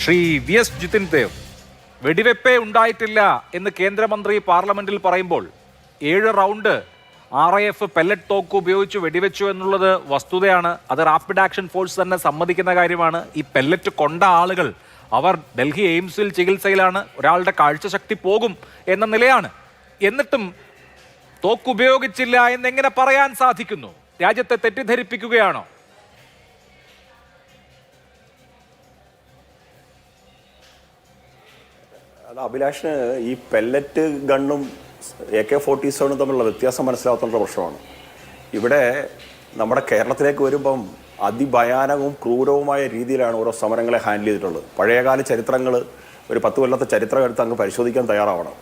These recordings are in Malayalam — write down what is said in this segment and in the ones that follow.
ശ്രീ വി എസ് ജിതിൻ ദേവ്, വെടിവെപ്പേ ഉണ്ടായിട്ടില്ല എന്ന് കേന്ദ്രമന്ത്രി പാർലമെന്റിൽ പറയുമ്പോൾ 7 റൗണ്ട് RAF പെല്ലറ്റ് തോക്ക് ഉപയോഗിച്ച് വെടിവെച്ചു എന്നുള്ളത് വസ്തുതയാണ്. അത് റാപ്പിഡ് ആക്ഷൻ ഫോഴ്സ് തന്നെ സമ്മതിക്കുന്ന കാര്യമാണ്. ഈ പെല്ലറ്റ് കൊണ്ട ആളുകൾ അവർ ഡൽഹി എയിംസിൽ ചികിത്സയിലാണ്. ഒരാളുടെ കാഴ്ചശക്തി പോകും എന്ന നിലയാണ്. എന്നിട്ടും തോക്ക് ഉപയോഗിച്ചില്ല എന്നെങ്ങനെ പറയാൻ സാധിക്കുന്നു? രാജ്യത്തെ തെറ്റിദ്ധരിപ്പിക്കുകയാണോ? അത് അഭിലാഷിന് ഈ പെല്ലറ്റ് ഗണ്ണും AK-47 തമ്മിലുള്ള വ്യത്യാസം മനസ്സിലാവുന്ന പ്രശ്നമാണ്. ഇവിടെ നമ്മുടെ കേരളത്തിലേക്ക് വരുമ്പം അതിഭയാനകവും ക്രൂരവുമായ രീതിയിലാണ് ഓരോ സമരങ്ങളെ ഹാൻഡിൽ ചെയ്തിട്ടുള്ളത്. പഴയകാല ചരിത്രങ്ങൾ, ഒരു 10 കൊല്ലത്തെ ചരിത്രം എടുത്ത് അങ്ങ് പരിശോധിക്കാൻ തയ്യാറാവണം.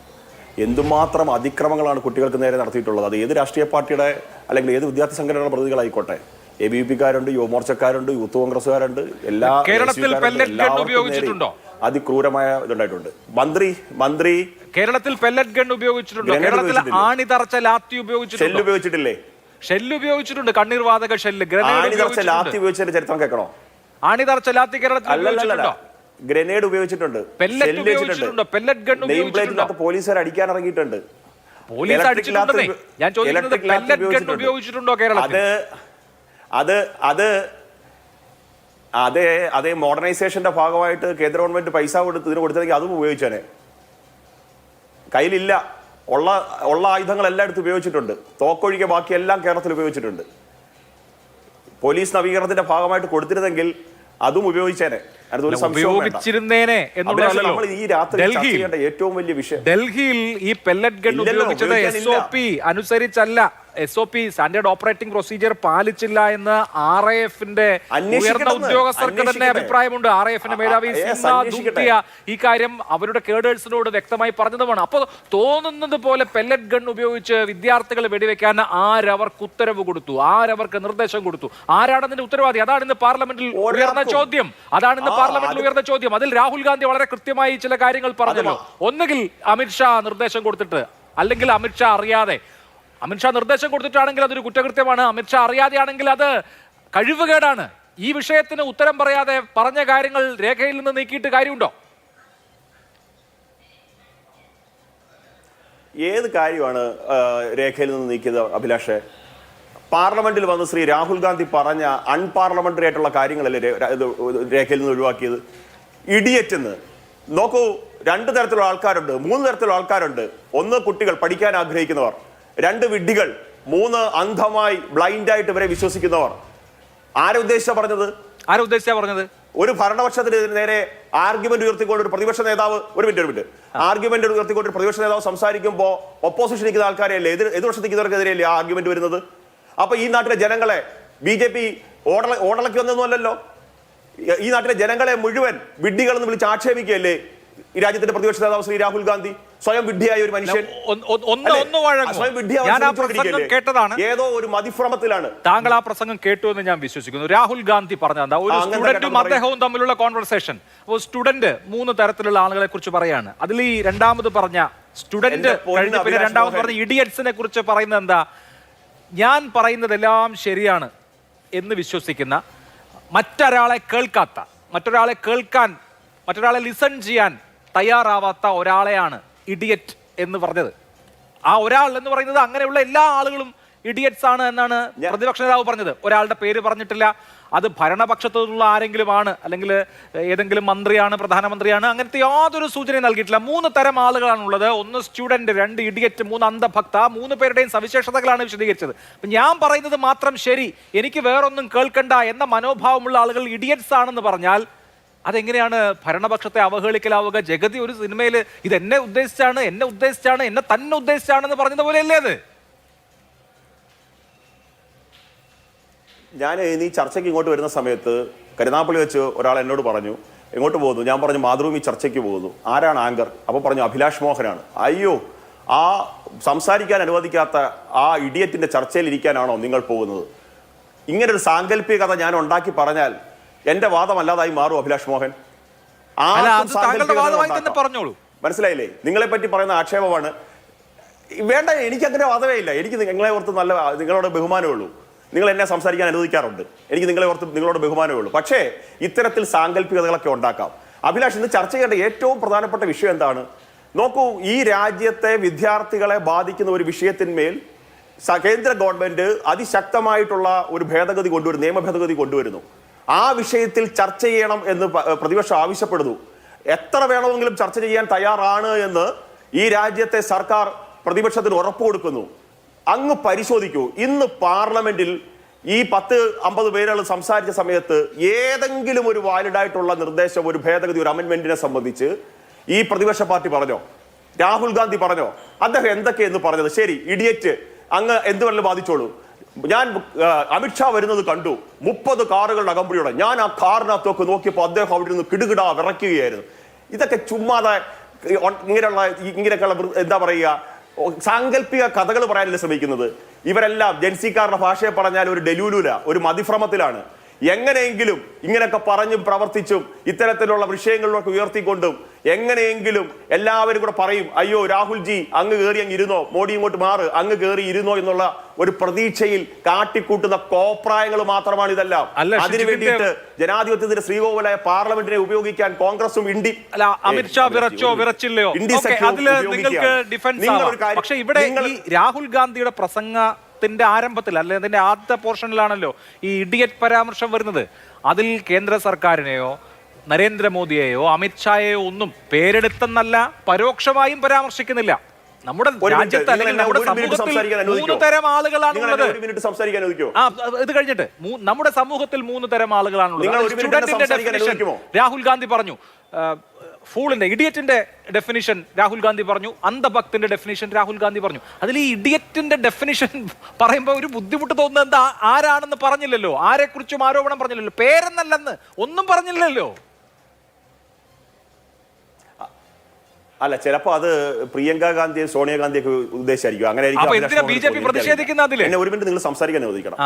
എന്തുമാത്രം അതിക്രമങ്ങളാണ് കുട്ടികൾക്ക് നേരെ നടത്തിയിട്ടുള്ളത്. അത് ഏത് രാഷ്ട്രീയ പാർട്ടിയുടെ അല്ലെങ്കിൽ ഏത് വിദ്യാർത്ഥി സംഘടനയുടെ പ്രതികളായിക്കോട്ടെ. ABVP-കാരുണ്ട്, യുവമോർച്ചക്കാരുണ്ട്, യൂത്ത് കോൺഗ്രസ്സുകാരുണ്ട്, എല്ലാ അതിക്രൂരമായ ഇതുണ്ടായിട്ടുണ്ട്. മന്ത്രി കേരളത്തിൽ പെല്ലറ്റ് ഗൺ ഉപയോഗിച്ചിട്ടുണ്ടോ? കേരളത്തിൽ ആണിതറച്ച ലാത്തി ഉപയോഗിച്ചിട്ടില്ലേ? ഷെല്ല് ഉപയോഗിച്ചിട്ടുണ്ട്. കണ്ണീർ വാതക ഷെല്ല്. ലാത്തി ഉപയോഗിച്ചതിന്റെ ചരിത്രം കേൾക്കണോ? ആണിതറച്ച ലാത്തി കേരളത്തിൽ ഗ്രനേഡ് ഉപയോഗിച്ചിട്ടുണ്ട്. പെല്ലറ്റ് ഗൺ ഉപയോഗിച്ചിട്ടുണ്ട്. പോലീസുകാർ അടിക്കാൻ ഇറങ്ങിയിട്ടുണ്ട്. പോലീസ് അടിച്ചിട്ടുണ്ടെന്നേ ഞാൻ ചോദിക്കുന്നത്. പെല്ലറ്റ് ഗൺ ഉപയോഗിച്ചിട്ടുണ്ടോ കേരളത്തിൽ? അതേ മോഡേണൈസേഷന്റെ ഭാഗമായിട്ട് കേന്ദ്ര ഗവൺമെന്റ് പൈസ ഇതിന് കൊടുത്തെങ്കിൽ അതും ഉപയോഗിച്ചേനെ. കയ്യിലില്ല. ഉള്ള ആയുധങ്ങൾ എല്ലായിടത്തും ഉപയോഗിച്ചിട്ടുണ്ട്. തോക്കൊഴികെ ബാക്കിയെല്ലാം കേരളത്തിൽ ഉപയോഗിച്ചിട്ടുണ്ട്. പോലീസ് നവീകരണത്തിന്റെ ഭാഗമായിട്ട് കൊടുത്തിരുന്നെങ്കിൽ അതും ഉപയോഗിച്ചേനെ. ഉപയോഗിച്ചിരുന്നേനെ നമ്മൾ ഈ രാത്രി ചർച്ച ചെയ്യേണ്ട ഏറ്റവും വലിയ വിഷയം, ഡൽഹിയിൽ ഈ പെല്ലറ്റ് ഗൺ ഉപയോഗിച്ചത് SOP അനുസരിച്ചല്ല. SOP സ്റ്റാൻഡേർഡ് ഓപ്പറേറ്റിംഗ് പ്രൊസീജിയർ പാലിച്ചില്ല എന്ന് RAF-ന്റെ ഉയർന്ന ഉദ്യോഗസ്ഥർക്ക് തന്നെ അഭിപ്രായമുണ്ട്. RAF-ന്റെ മേധാവി ഈ കാര്യം അവരുടെ കേഡേഴ്സിനോട് വ്യക്തമായി പറഞ്ഞതുമാണ്. അപ്പോൾ തോന്നുന്നത് പോലെ പെല്ലറ്റ് ഗൺ ഉപയോഗിച്ച് വിദ്യാർത്ഥികളെ വെടിവെക്കാൻ ആരവർക്ക് ഉത്തരവ് കൊടുത്തു? ആരവർക്ക് നിർദ്ദേശം കൊടുത്തു? ആരാണ് അതിന്റെ ഉത്തരവാദി? അതാണ് ഇന്ന് പാർലമെന്റിൽ ഉയർന്ന ചോദ്യം. അതിൽ രാഹുൽ ഗാന്ധി വളരെ കൃത്യമായി ചില കാര്യങ്ങൾ പറഞ്ഞല്ലോ. ഒന്നുകിൽ അമിത്ഷാ നിർദ്ദേശം കൊടുത്തിട്ട്, അല്ലെങ്കിൽ അമിത്ഷാ അറിയാതെ. അമിത്ഷാ നിർദ്ദേശം കൊടുത്തിട്ടാണെങ്കിൽ അതൊരു കുറ്റകൃത്യമാണ്. അമിത്ഷാ അറിയാതെയാണെങ്കിൽ അത് കഴിവുകേടാണ്. ഈ വിഷയത്തിന് ഉത്തരം പറയാതെ പറഞ്ഞ കാര്യങ്ങൾ രേഖയിൽ നിന്ന് നീക്കിയിട്ട് കാര്യമുണ്ടോ? ഏത് കാര്യമാണ് രേഖയിൽ നിന്ന് നീക്കിയത് അഭിലാഷേ? പാർലമെന്റിൽ വന്ന് ശ്രീ രാഹുൽ ഗാന്ധി പറഞ്ഞ അൺപാർലമെന്ററി ആയിട്ടുള്ള കാര്യങ്ങളല്ലേ രേഖയിൽ നിന്ന് ഒഴിവാക്കിയത്? ഇഡിയറ്റ് എന്ന് നോക്കൂ. 2 തരത്തിലുള്ള ആൾക്കാരുണ്ട്, 3 തരത്തിലുള്ള ആൾക്കാരുണ്ട്. 1 കുട്ടികൾ, പഠിക്കാൻ ആഗ്രഹിക്കുന്നവർ. 2 വിഡ്ഢികൾ. 3 അന്ധമായി ബ്ലൈൻഡായിട്ട് ഇവരെ വിശ്വസിക്കുന്നവർ. ആരെ ഉദ്ദേശിച്ചാ പറഞ്ഞത്? ഒരു ഭരണപക്ഷത്തിന് നേരെ ആർഗ്യുമെന്റ് ഉയർത്തിക്കൊണ്ട് ഒരു പ്രതിപക്ഷ നേതാവ് ആർഗ്യുമെന്റ് ഉയർത്തിക്കൊണ്ട് ഒരു പ്രതിപക്ഷ നേതാവ് സംസാരിക്കുമ്പോൾ ഒപ്പോസിഷൻ നിൽക്കുന്ന ആൾക്കാരെയല്ലേ, എതിർവശത്തിരിക്കുന്നവർക്കെതിരെയല്ലേ ആ ആർഗ്യുമെന്റ് വരുന്നത്? അപ്പൊ ഈ നാട്ടിലെ ജനങ്ങളെ BJP ഓടളക്കി വന്നൊന്നുമല്ലല്ലോ. ഈ നാട്ടിലെ ജനങ്ങളെ മുഴുവൻ വിഡ്ഢികളെന്ന് വിളിച്ച് ആക്ഷേപിക്കുകയല്ലേ ഈ രാജ്യത്തിന്റെ പ്രതിപക്ഷ നേതാവ് ശ്രീ രാഹുൽ ഗാന്ധി? സ്വയം വിഡ്ഢിയായ ഒരു മനുഷ്യൻ. ഏതോ ഒരു മതിഭ്രമത്തിലാണ്. താങ്കൾ ആ പ്രസംഗം കേട്ടു എന്ന് ഞാൻ വിശ്വസിക്കുന്നു. രാഹുൽ ഗാന്ധി പറഞ്ഞത് ഒരു സ്റ്റുഡന്റും അദ്ദേഹവും തമ്മിലുള്ള കോൺവെർസേഷൻ. അപ്പോൾ സ്റ്റുഡന്റ് 3 തരത്തിലുള്ള ആളുകളെ കുറിച്ച് പറയാണ്. അതിൽ ഈ രണ്ടാമത് പറഞ്ഞ സ്റ്റുഡന്റ് കഴിഞ്ഞ പിന്നെ രണ്ടാമത് പറഞ്ഞ ഇഡിയറ്റ്സിനെ കുറിച്ച് പറയുന്നത് എന്താ? ഞാൻ പറയുന്നതെല്ലാം ശരിയാണ് എന്ന് വിശ്വസിക്കുന്ന, മറ്റൊരാളെ കേൾക്കാത്ത, മറ്റൊരാളെ ലിസൺ ചെയ്യാൻ തയ്യാറാവാത്ത ഒരാളെയാണ് ഇഡിയറ്റ് എന്ന് പറഞ്ഞത്. ആ ഒരാൾ എന്ന് പറയുന്നത് അങ്ങനെയുള്ള എല്ലാ ആളുകളും ഇഡിയറ്റ്സ് ആണ് എന്നാണ് പ്രതിപക്ഷ നേതാവ് പറഞ്ഞത്. ഒരാളുടെ പേര് പറഞ്ഞിട്ടില്ല. അത് ഭരണപക്ഷത്തുള്ള ആരെങ്കിലും ആണ്, അല്ലെങ്കിൽ ഏതെങ്കിലും മന്ത്രിയാണ്, പ്രധാനമന്ത്രിയാണ്, അങ്ങനത്തെ യാതൊരു സൂചനയും നൽകിയിട്ടില്ല. 3 തരം ആളുകളാണുള്ളത്. 1 സ്റ്റുഡന്റ്, 2 ഇഡിയറ്റ്, 3 അന്ധഭക്ത. 3 പേരുടെയും സവിശേഷതകളാണ് വിശദീകരിച്ചത്. ഞാൻ പറയുന്നത് മാത്രം ശരി, എനിക്ക് വേറൊന്നും കേൾക്കണ്ട എന്ന മനോഭാവമുള്ള ആളുകൾ ഇഡിയറ്റ്സ് ആണെന്ന് പറഞ്ഞാൽ അതെങ്ങനെയാണ് ഭരണപക്ഷത്തെ അവഹേളിക്കലാവുക? ജഗതി ഒരു സിനിമയിൽ ഇത് എന്നെ ഉദ്ദേശിച്ചാണ്, എന്നെ തന്നെ ഉദ്ദേശിച്ചാണെന്ന് പറഞ്ഞതുപോലെയല്ലേ അത്? ഞാൻ ഈ ചർച്ചയ്ക്ക് ഇങ്ങോട്ട് വരുന്ന സമയത്ത് കരുനാപ്പള്ളി വെച്ച് ഒരാൾ എന്നോട് പറഞ്ഞു, എങ്ങോട്ട് പോകുന്നു? ഞാൻ പറഞ്ഞു മാതൃഭൂമി ചർച്ചയ്ക്ക് പോകുന്നു. ആരാണ് ആങ്കർ? അപ്പോൾ പറഞ്ഞു അഭിലാഷ് മോഹനാണ്. അയ്യോ, ആ സംസാരിക്കാൻ അനുവദിക്കാത്ത ആ ഇഡിയറ്റിന്റെ ചർച്ചയിൽ ഇരിക്കാനാണോ നിങ്ങൾ പോകുന്നത്? ഇങ്ങനൊരു സാങ്കല്പിക കഥ ഞാൻ ഉണ്ടാക്കി പറഞ്ഞാൽ എന്റെ വാദമല്ലാതായി മാറും അഭിലാഷ് മോഹൻ. മനസ്സിലായില്ലേ? നിങ്ങളെ പറ്റി പറയുന്ന ആക്ഷേപമാണ്. വേണ്ട, എനിക്ക് അങ്ങനെ വാദമേ ഇല്ല. എനിക്ക് നിങ്ങളെ ഓർത്ത് നിങ്ങളോട് ബഹുമാനമേ ഉള്ളൂ. നിങ്ങൾ എന്നെ സംസാരിക്കാൻ അനുവദിക്കാറുണ്ട്. എനിക്ക് നിങ്ങളെ ഓർത്ത് നിങ്ങളോട് ബഹുമാനമേ ഉള്ളൂ. പക്ഷേ ഇത്തരത്തിൽ സാങ്കല്പികതകളൊക്കെ ഉണ്ടാക്കാം. അഭിലാഷ്, ഇന്ന് ചർച്ച ചെയ്യേണ്ട ഏറ്റവും പ്രധാനപ്പെട്ട വിഷയം എന്താണ്? നോക്കൂ, ഈ രാജ്യത്തെ വിദ്യാർത്ഥികളെ ബാധിക്കുന്ന ഒരു വിഷയത്തിന്മേൽ കേന്ദ്ര ഗവൺമെന്റ് അതിശക്തമായിട്ടുള്ള ഒരു ഭേദഗതി കൊണ്ടുവരുന്നു, നിയമ ഭേദഗതി കൊണ്ടുവരുന്നു. ആ വിഷയത്തിൽ ചർച്ച ചെയ്യണം എന്ന് പ്രതിപക്ഷം ആവശ്യപ്പെടുന്നു. എത്ര വേണമെങ്കിലും ചർച്ച ചെയ്യാൻ തയ്യാറാണ് എന്ന് ഈ രാജ്യത്തെ സർക്കാർ പ്രതിപക്ഷത്തിന് ഉറപ്പ് കൊടുക്കുന്നു. അങ്ങ് പരിശോധിക്കൂ, ഇന്ന് പാർലമെന്റിൽ ഈ 10-50 പേരുകൾ സംസാരിച്ച സമയത്ത് ഏതെങ്കിലും ഒരു വാലിഡായിട്ടുള്ള നിർദ്ദേശം, ഒരു ഭേദഗതി, ഒരു അമെന്റ്മെന്റിനെ സംബന്ധിച്ച് ഈ പ്രതിപക്ഷ പാർട്ടി പറഞ്ഞോ? രാഹുൽ ഗാന്ധി പറഞ്ഞോ? അദ്ദേഹം എന്തൊക്കെയെന്ന് പറഞ്ഞത്? ശരി, ഇഡിയറ്റ്, അങ്ങ് എന്ത് വേണമെങ്കിലും ബാധിച്ചോളൂ. ഞാൻ അമിത്ഷാ വരുന്നത് കണ്ടു, 30 കാറുകളുടെ അകമ്പടിയോടെ. ഞാൻ ആ കാറിനകത്തൊക്കെ നോക്കിയപ്പോൾ അദ്ദേഹം അവിടെ നിന്ന് കിടുകിടാ വിറയ്ക്കുകയായിരുന്നു. ഇതൊക്കെ ചുമ്മാതെ ഇങ്ങനെയൊക്കെയുള്ള എന്താ പറയുക, സാങ്കല്പിക കഥകൾ പറയാനല്ലേ ശ്രമിക്കുന്നത്. ഇവരെല്ലാം ജൻസിക്കാരുടെ ഭാഷയെ പറഞ്ഞാൽ ഒരു ഡെലൂലൂല, ഒരു മതിഭ്രമത്തിലാണ്. എങ്ങനെയെങ്കിലും ഇങ്ങനെയൊക്കെ പറഞ്ഞും പ്രവർത്തിച്ചും ഇത്തരത്തിലുള്ള വിഷയങ്ങളിലൊക്കെ ഉയർത്തിക്കൊണ്ടും എങ്ങനെയെങ്കിലും എല്ലാവരും കൂടെ പറയും, അയ്യോ രാഹുൽജി അങ്ങ് കയറി അങ്ങ് ഇരുന്നോ, മോഡി ഇങ്ങോട്ട് മാറ്, അങ്ങ് കയറി ഇരുന്നോ എന്നുള്ള ഒരു പ്രതീക്ഷയിൽ കാട്ടിക്കൂട്ടുന്ന കോപ്രായങ്ങൾ മാത്രമാണ് ഇതെല്ലാം. അതിനു വേണ്ടിയിട്ട് ജനാധിപത്യത്തിന്റെ ശ്രീകോവിലായ പാർലമെന്റിനെ ഉപയോഗിക്കാൻ കോൺഗ്രസും അമിത്ഷാ വിറച്ചോ വിറച്ചില്ലയോ അതില് നിങ്ങൾക്ക് ഡിഫൻസ് ആവാം. പക്ഷെ ഇവിടെ ഈ രാഹുൽ ഗാന്ധിയുടെ പ്രസംഗത്തിന്റെ ആരംഭത്തിൽ, അല്ലെ അതിന്റെ ആദ്യ പോർഷനിലാണല്ലോ ഈ ഇഡിയറ്റ് പരാമർശം വരുന്നത്. അതിൽ കേന്ദ്ര സർക്കാരിനെയോ നരേന്ദ്രമോദിയെയോ അമിത്ഷായെയോ ഒന്നും പേരെടുത്തെന്നല്ല പരോക്ഷമായും പരാമർശിക്കുന്നില്ല. നമ്മുടെ രാജ്യത്ത് അല്ലെങ്കിൽ നമ്മുടെ സമൂഹത്തിൽ 3 തരം ആളുകളാണുള്ളത്. ഇത് കഴിഞ്ഞിട്ട് നമ്മുടെ സമൂഹത്തിൽ 3 തരം ആളുകളാണുള്ളത്. സ്റ്റുഡന്റിന്റെ ഡെഫിനിഷൻ രാഹുൽ ഗാന്ധി പറഞ്ഞു, ഫൂളിന്റെ ഇഡിയറ്റിന്റെ ഡെഫിനിഷൻ രാഹുൽ ഗാന്ധി പറഞ്ഞു, അന്ധഭക്തിന്റെ ഡെഫിനിഷൻ രാഹുൽ ഗാന്ധി പറഞ്ഞു. അതിൽ ഈ ഇഡിയറ്റിന്റെ ഡെഫിനിഷൻ പറയുമ്പോൾ ഒരു ബുദ്ധിമുട്ട് തോന്നുന്നത് എന്താ? ആരാണെന്ന് പറഞ്ഞില്ലല്ലോ, ആരെക്കുറിച്ചും ആരോപണം പറഞ്ഞില്ലല്ലോ, പേരെന്നല്ലെന്ന് ഒന്നും പറഞ്ഞില്ലല്ലോ. അല്ല, ചിലപ്പോ അത് പ്രിയങ്ക ഗാന്ധിയെ സോണിയാഗാന്ധിയൊക്കെ ഉദ്ദേശിച്ചായിരിക്കും. അങ്ങനെ ഒരു മിനിറ്റ് നിങ്ങൾ സംസാരിക്കാൻ അനുവദിക്കണം.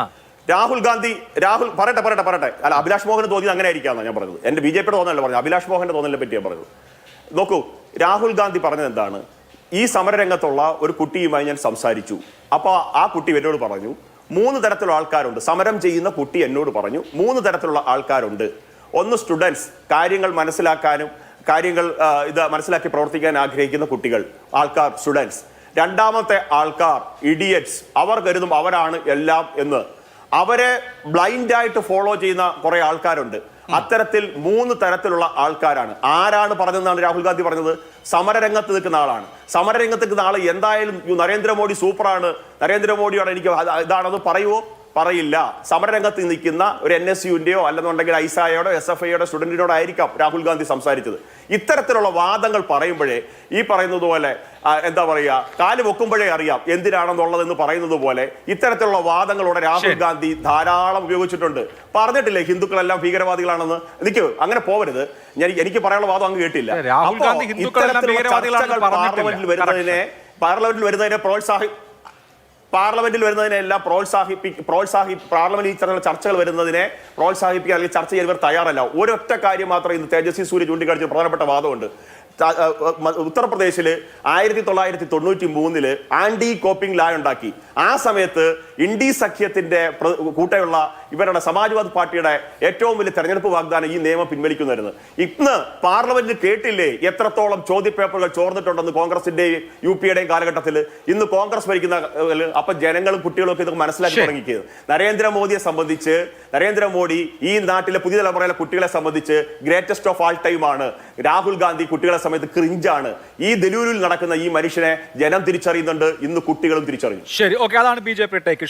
രാഹുൽ പറയട്ടെ. അല്ല, അഭിലാഷ് മോഹന് തോന്നിയത് അങ്ങനെ ആയിരിക്കാന്നാണ് ഞാൻ പറഞ്ഞത്. എന്റെ ബിജെപിയുടെ തോന്നലല്ല പറഞ്ഞത്, അഭിലാഷ് മോഹന്റെ തോന്നലിനെ പറ്റിയാണ് പറഞ്ഞത്. നോക്കൂ, രാഹുൽ ഗാന്ധി പറഞ്ഞത് എന്താണ്? ഈ സമരരംഗത്തുള്ള ഒരു കുട്ടിയുമായി ഞാൻ സംസാരിച്ചു. അപ്പൊ ആ കുട്ടി എന്നോട് പറഞ്ഞു 3 തരത്തിലുള്ള ആൾക്കാരുണ്ട്. സമരം ചെയ്യുന്ന കുട്ടി എന്നോട് പറഞ്ഞു 3 തരത്തിലുള്ള ആൾക്കാരുണ്ട്. ഒന്ന് സ്റ്റുഡൻസ്, കാര്യങ്ങൾ മനസ്സിലാക്കാനും കാര്യങ്ങൾ ഇത് മനസ്സിലാക്കി പ്രവർത്തിക്കാൻ ആഗ്രഹിക്കുന്ന കുട്ടികൾ, ആൾക്കാർ സ്റ്റുഡൻസ്. രണ്ടാമത്തെ ആൾക്കാർ ഇഡിയറ്റ്സ്, അവർ കരുതും അവരാണ് എല്ലാം എന്ന്. അവരെ ബ്ലൈൻഡായിട്ട് ഫോളോ ചെയ്യുന്ന കുറെ ആൾക്കാരുണ്ട്. അത്തരത്തിൽ 3 തരത്തിലുള്ള ആൾക്കാരാണ്. ആരാണ് പറഞ്ഞതെന്നാണ് രാഹുൽ ഗാന്ധി പറഞ്ഞത്? സമരരംഗത്ത് നിൽക്കുന്ന ആളാണ്. സമരരംഗത്ത് നിൽക്കുന്ന ആൾ എന്തായാലും നരേന്ദ്രമോദി സൂപ്പറാണ്, നരേന്ദ്രമോദിയോട് എനിക്ക് ഇതാണെന്ന് പറയുമോ? പറയില്ല. സമരരംഗത്ത് നിൽക്കുന്ന ഒരു NSUവിന്റെയോ അല്ലെന്നുണ്ടെങ്കിൽ ഐസായോടോ SFIയോടോ സ്റ്റുഡന്റിനോടായിരിക്കാം രാഹുൽ ഗാന്ധി സംസാരിച്ചത്. ഇത്തരത്തിലുള്ള വാദങ്ങൾ പറയുമ്പോഴേ ഈ പറയുന്നത് പോലെ എന്താ പറയുക, കാല് വെക്കുമ്പോഴേ അറിയാം എന്തിനാണെന്നുള്ളതെന്ന് പറയുന്നത് പോലെ ഇത്തരത്തിലുള്ള വാദങ്ങളോടെ രാഹുൽ ഗാന്ധി ധാരാളം ഉപയോഗിച്ചിട്ടുണ്ട്. പറഞ്ഞിട്ടില്ലേ ഹിന്ദുക്കളെല്ലാം ഭീകരവാദികളാണെന്ന്? എനിക്ക് അങ്ങനെ പോവരുത്. എനിക്ക് പറയാനുള്ള വാദം അങ്ങ് കേട്ടില്ല. പാർലമെന്റിൽ വരുന്നതിനെല്ലാം പാർലമെന്റിൽ ഇത്തരത്തിലുള്ള ചർച്ചകൾ വരുന്നതിനെ പ്രോത്സാഹിപ്പിക്കാൻ അല്ലെങ്കിൽ ചർച്ച ചെയ്യാൻ ഇവർ തയ്യാറല്ല. ഒരൊറ്റ കാര്യം മാത്രം ഇന്ന് തേജസ്വി സൂര്യ ചൂണ്ടിക്കാണിച്ച പ്രധാനപ്പെട്ട വാദമുണ്ട്. ഉത്തർപ്രദേശില് 1993 ആന്റി കോപ്പിംഗ് ലാ ഉണ്ടാക്കി. ആ സമയത്ത് ഇന്ത്യ സഖ്യത്തിന്റെ കൂടെയുള്ള ഇവരുടെ സമാജ്വാദി പാർട്ടിയുടെ ഏറ്റവും വലിയ തെരഞ്ഞെടുപ്പ് വാഗ്ദാനം ഈ നിയമം പിൻവലിക്കുന്നതായിരുന്നു. ഇന്ന് പാർലമെന്റിൽ കേട്ടില്ലേ എത്രത്തോളം ചോദ്യപേപ്പറുകൾ ചോർന്നിട്ടുണ്ടെന്ന് കോൺഗ്രസിന്റെയും UPയുടെയും കാലഘട്ടത്തിൽ. ഇന്ന് കോൺഗ്രസ് ഭരിക്കുന്ന അപ്പൊ ജനങ്ങളും കുട്ടികളും ഒക്കെ ഇത് മനസ്സിലാക്കി തുടങ്ങിയത്. നരേന്ദ്രമോദിയെ സംബന്ധിച്ച്, നരേന്ദ്രമോദി ഈ നാട്ടിലെ പുതിയ തലമുറയിലെ കുട്ടികളെ സംബന്ധിച്ച് ഗ്രേറ്റസ്റ്റ് ഓഫ് ആൾ ടൈം ആണ്. രാഹുൽ ഗാന്ധി കുട്ടികളെ സമയത്ത് ക്രിഞ്ചാണ്. ഈ ദലൂരിൽ നടക്കുന്ന ഈ മനുഷ്യനെ ജനം തിരിച്ചറിയുന്നുണ്ട്, ഇന്ന് കുട്ടികളും തിരിച്ചറിയുന്നു. ശരി, ഓക്കെ, അതാണ് BJP ടേക്ക്.